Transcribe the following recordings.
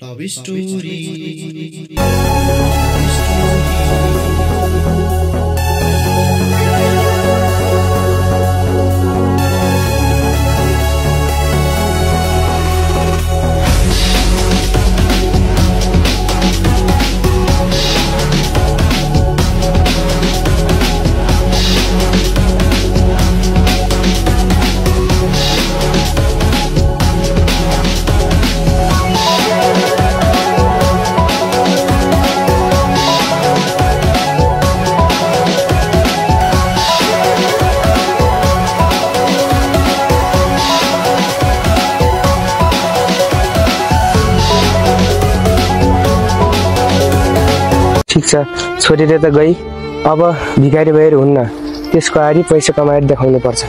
Love story. ठीक छ, छोरीले त गई, अब भिखारी भएर हुन्न, त्यसको आरी पैसा कमाएर देखाउनु पर्छ।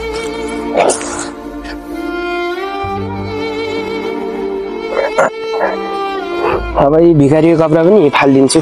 अब यी भिखारीको कपडा पनि फालिदिन्छु।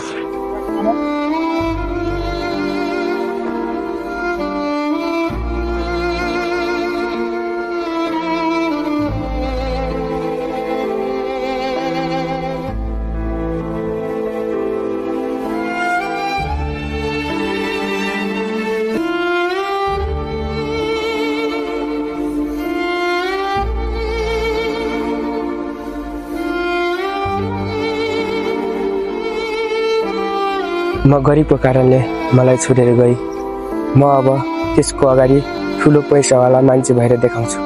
म गरिबको कारणले मलाई छोडेर गई, म अब त्यसको अगाडि ठुलो पैसावाला मान्छे भएर देखाउँछु।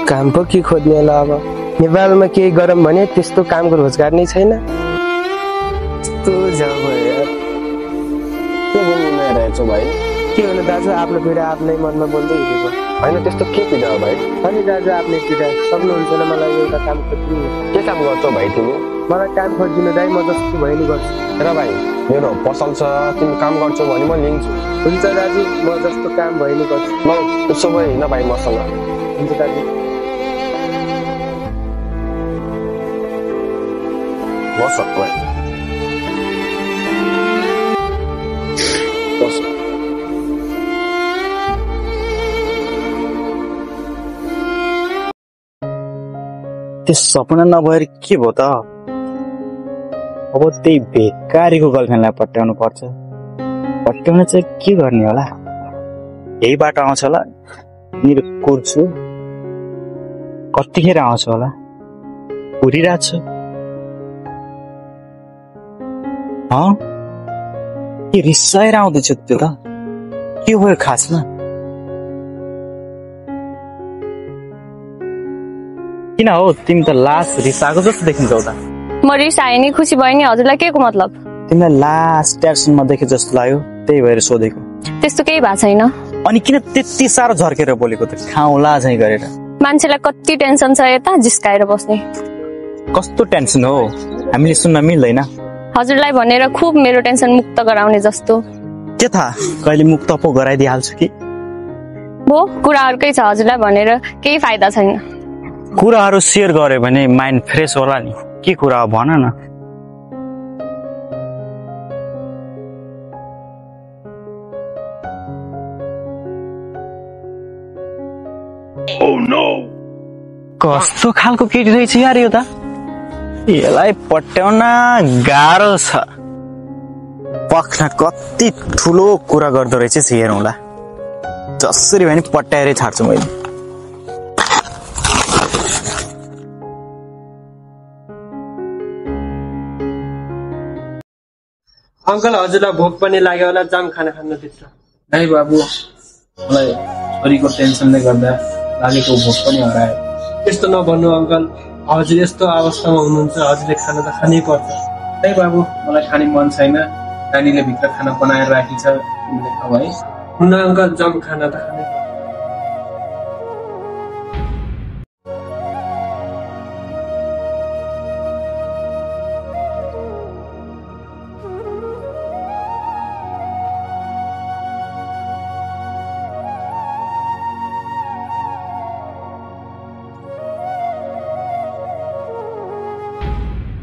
काम पो के खोज्ने होला अब, नेपालमा केही गरौँ भने त्यस्तो कामको रोजगार नै छैन। के बोल्नु भाइ? के हुनु दाजु, आफ्नो पीडा आफ्नै मनमा बोल्दै हिँडेको होइन, त्यस्तो के पीडा हो भाइ? अनि दाजु आफ्नै पीडा सक्नुहुन्छ न, मलाई एउटा काम खोजिदिनु। के काम गर्छौ भाइ तिमी? मलाई काम खोजिदिनु दाइ, म जस्तो भयो नि गर्छु। र भाइ मेरो पसल छ, तिमी काम गर्छौ भने म लिन्छु। हुन्छ दाजु, म जस्तो काम भयो नि गर्छु। ल उसो भए हिँड भाइ मसँग। हुन्छ दाजु। बस भाइ, बस। त्यो सपना नभएर के भयो त? अब त्यही बेकारीको गर्लफ्रेन्डलाई पट्याउनु पर्छ। पट्याउन चाहिँ के गर्ने होला? यही बाटो आउँछ होला, मेरो कुर्छु कतिखेर आउँछ होला, कुरिरहेको छु। के रिसाएर आउँदैछ त्यो त? के भयो खासमा? किन हो तिमी त लास रिसाएको जस्तो देखिन्छौ त? म रिसाएँ नि, खुसी भयो नि, हजुरलाई के को मतलब? तिमीलाई लास्ट ट्याक्सनमा देखे जस्तो लाग्यो, त्यही भएर सोधेको। त्यस्तो केही भएको छैन। अनि किन त्यति साह्रो झर्केर बोलेको त? खाउला चाहिँ गरेर। मान्छेलाई कति टेन्सन छ यता जिस्काएर बस्ने। कस्तो टेन्सन हो? हामीले सुन्न मिल्दैन। हजुरलाई भनेर खुब मेरो टेन्सन मुक्त गराउने जस्तो। के थाहा कहिले मुक्त पो गराइदिइहाल्छु कि? भो कुरा अर्कै छ, हजुरलाई भनेर केही फाइदा छैन। कुराहरू सेयर गर्यो भने माइन्ड फ्रेस होला नि। के कुरा हो भन न। Oh no! कस्तो खालको केटी रहेछ यार यो त? यसलाई पट्याउन गाह्रो छ। पक्न कति ठुलो कुरा गर्दो रहेछ हेरौँला। जसरी भने पट्याएरै छाड्छु मैले। अङ्कल, हजुरलाई भोक पनि लाग्यो होला, जाम खाना खानु भित्र। नाइ बाबु, मलाई छोरीको टेन्सनले गर्दा लागेको भोक पनि हरायो। त्यस्तो नभन्नु अङ्कल, हजुर यस्तो अवस्थामा हुनुहुन्छ, हजुरले खाना त खानै पर्छ। नाइ बाबु, मलाई खाने मन छैन। नानीले भित्र खाना बनाएर राखी छ, तिमीले खाऊ है। हुन अङ्कल, जाम खाना त खानै पर्छ।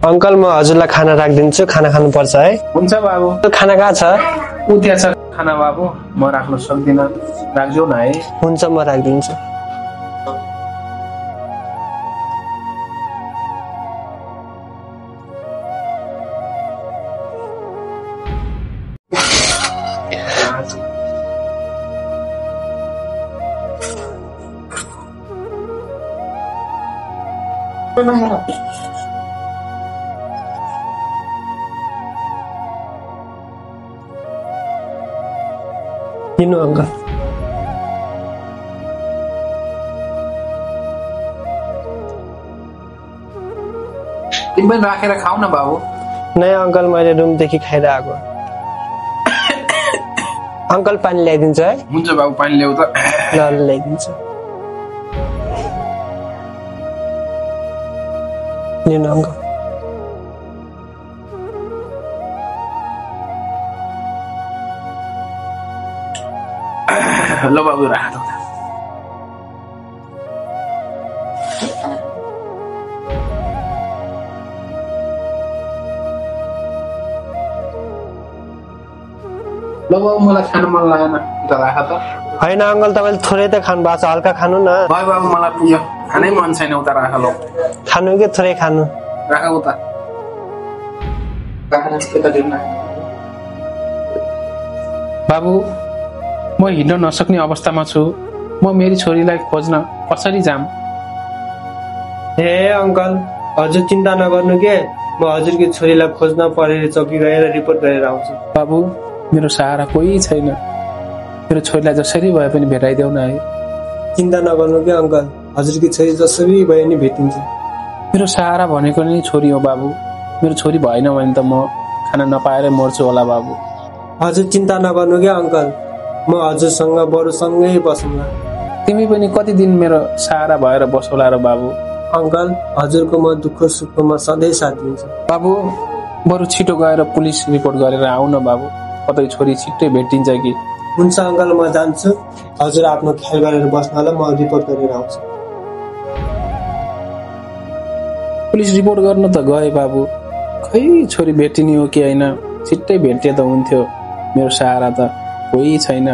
अङ्कल, म हजुरलाई खाना राखिदिन्छु, खाना खानुपर्छ है। हुन्छ बाबु। खाना कहाँ छ? उ त्यहाँ छ खाना बाबु, म राख्न सक्दिनँ, राख्जौ न है। हुन्छ, म राखिदिन्छु। किन अङ्कल तिमी पनि राखेर खाऊ न बाबु। नयाँ अङ्कल मैले रुमदेखि खाएर आएको अङ्कल पानी ल्याइदिन्छ है हुन्छ बाबु पानी ल्याऊ त। ल ल्याइदिन्छ लिनु अङ्कल ल बाबु राख त। ल बाबु मलाई खान मन लागेन त राख त। होइन अङ्कल तपाईँले थोरै त खानु भएको छ हल्का खानु न भयो बाबु मलाई पुग्यो खानै मन छैन उता राख ल। खानु कि थोरै खानु राख उता बाबु म हिँड्न नसक्ने अवस्थामा छु। म मेरी छोरीलाई खोज्न कसरी जाम? ए अङ्कल हजुर चिन्ता नगर्नु के म हजुरकी छोरीलाई खोज्न परेर चौकी गएर रिपोर्ट गरेर आउँछु बाबु मेरो सहारा कोही छैन। मेरो छोरीलाई जसरी भए पनि भेटाइदेऊ न है। चिन्ता नगर्नु के अङ्कल हजुरकी छोरी जसरी भए नि भेटिन्छ मेरो सहारा भनेको नै छोरी हो बाबु। मेरो छोरी भएन भने त म खाना नपाएर मर्छु होला बाबु। हजुर चिन्ता नगर्नु क्या अङ्कल म हजुरसँग बरु सँगै बसौँला तिमी पनि कति दिन मेरो सहारा भएर बसौला र बाबु। अङ्कल हजुरको म दुःख सुखमा सधैँ साथ दिन्छु बाबु बरु छिटो गएर पुलिस रिपोर्ट गरेर आऊ न बाबु। कतै छोरी छिट्टै भेटिन्छ कि। हुन्छ अङ्कल म जान्छु हजुर आफ्नो ख्याल गरेर बस्नलाई म रिपोर्ट गरेर आउँछु पुलिस रिपोर्ट गर्न त गए बाबु खै छोरी भेटिने हो कि होइन। छिट्टै भेटे त हुन्थ्यो। मेरो सहारा त कोही छैन।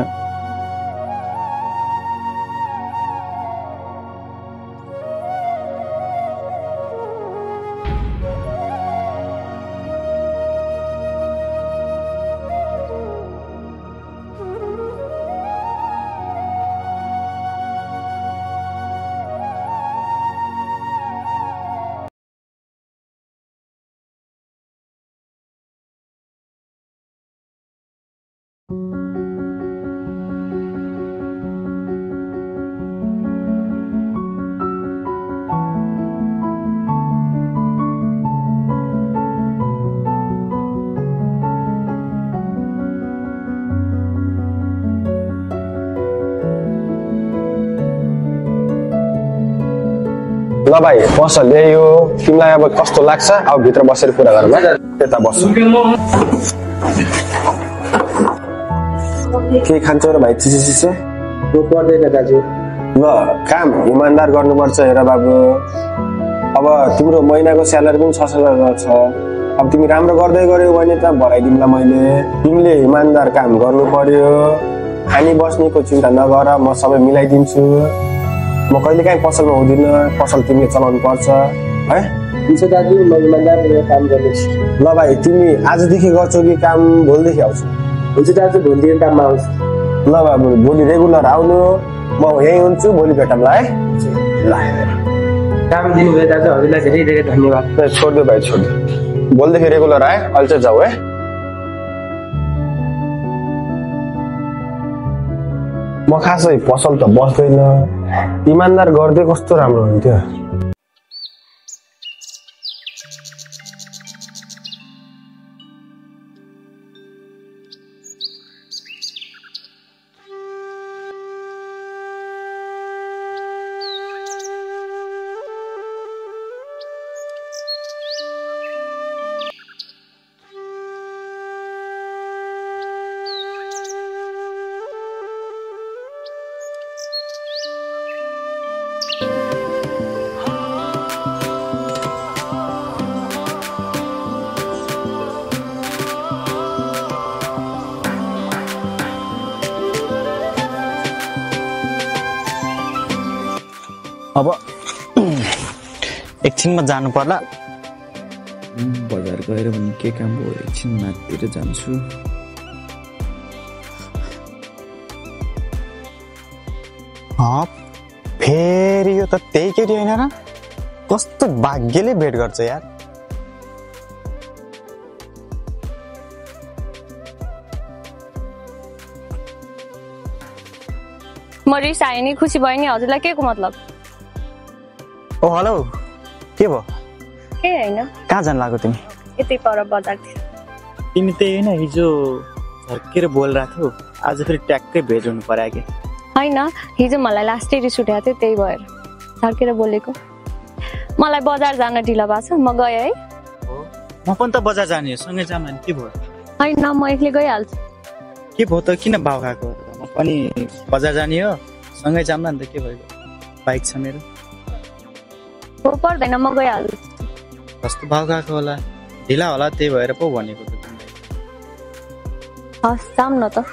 ल भाइ पसल ल्यायो तिमीलाई अब कस्तो लाग्छ अब भित्र बसेर कुरा गरौँ है यता बस्छु के खान्छौ र भाइ चिसो चिसो पर्दैन दाजु ल काम इमानदार गर्नुपर्छ हेर बाबु अब तिम्रो महिनाको स्यालेरी पनि 6,000 छ अब तिमी राम्रो गर्दै गर्यौ भने त बढाइदिउँला मैले तिमीले इमानदार काम गर्नु पर्यो खानी बस्नेको चिन्ता नगर म सबै मिलाइदिन्छु म कहिलेकाहीँ पसलमा हुँदिन पसल तिमीले चलाउनु पर्छ है हुन्छ दाजु म इमानदार काम गर्नेछु ल भाइ तिमी आजदेखि गर्छौ कि काम भोलिदेखि आउँछौ हुन्छ दाजु भोलि काममा आउँछु ल बाबु भोलि रेगुलर आउनु म यहीँ हुन्छु भोलि भेटौँला है ल काम दिनुभयो दाजु हजुरलाई धेरै धेरै धन्यवाद छोडिदियो भाइ छोडिदियो भोलिदेखि रेगुलर आए अहिले चाहिँ जाऊ है म खासै पसल त बस्दैन इमानदार गर्दै कस्तो राम्रो हुन्थ्यो अब एकछिनमा जानु पर्ला बजार गएर भने के काम हो एकछिन माथितिर जान्छु फेरि यो त त्यही केटी होइन र कस्तो भाग्यले भेट गर्छ यार। म रिसाएँ नि, खुसी भयो नि, हजुरलाई के को मतलब? ओ हेलो, के भयो? के होइन, कहाँ जानु लाग्यो तिमी? यतै पर बजारतिर। तिमी त्यही होइन हिजो झर्केर बोलिरहेको थियौ, आज फेरि ट्याक्कै भेट हुनु पर्यो कि? होइन, हिजो मलाई लास्टै रिस उठेको थियो, त्यही भएर झर्केर बोलेको। मलाई बजार जान ढिलो भएको छ, म गएँ है। म पनि त बजार जाने हो, सँगै जाऊँ भने के भयो? होइन, म एक्लै गइहाल्छु। के भयो त, किन भाउ खाएको? म पनि बजार जाने हो, सँगै जाऊँ न त, के भयो? बाइक छ मेरो। हो पर्दैन, म गइहाल्छु। कस्तो भाउ खाएको होला, ढिला होला, त्यही भएर पो भनेको त तिमीलाई। हस्, जाऊँ न त।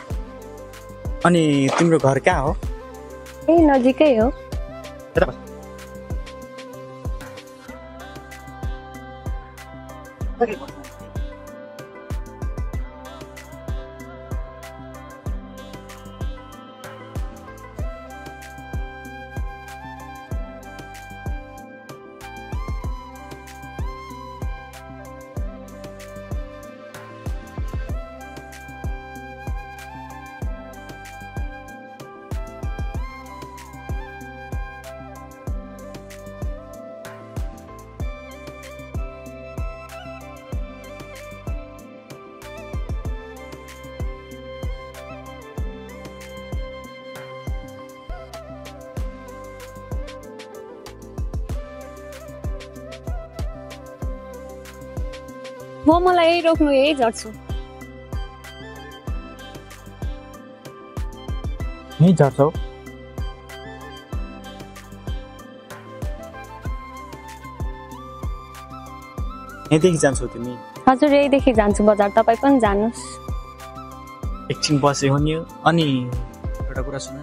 अनि तिम्रो घर कहाँ हो? ए नजिकै हो। म मलाई यही रोक्नु, यही झर्छु। यहीँ झर्छौ? यहीँदेखि जान्छौ तिमी? हजुर, यहीदेखि जान्छु बजार, तपाईँ पनि जानुहोस्। एकछिन बसे हो नि। अनि एउटा कुरा सुन,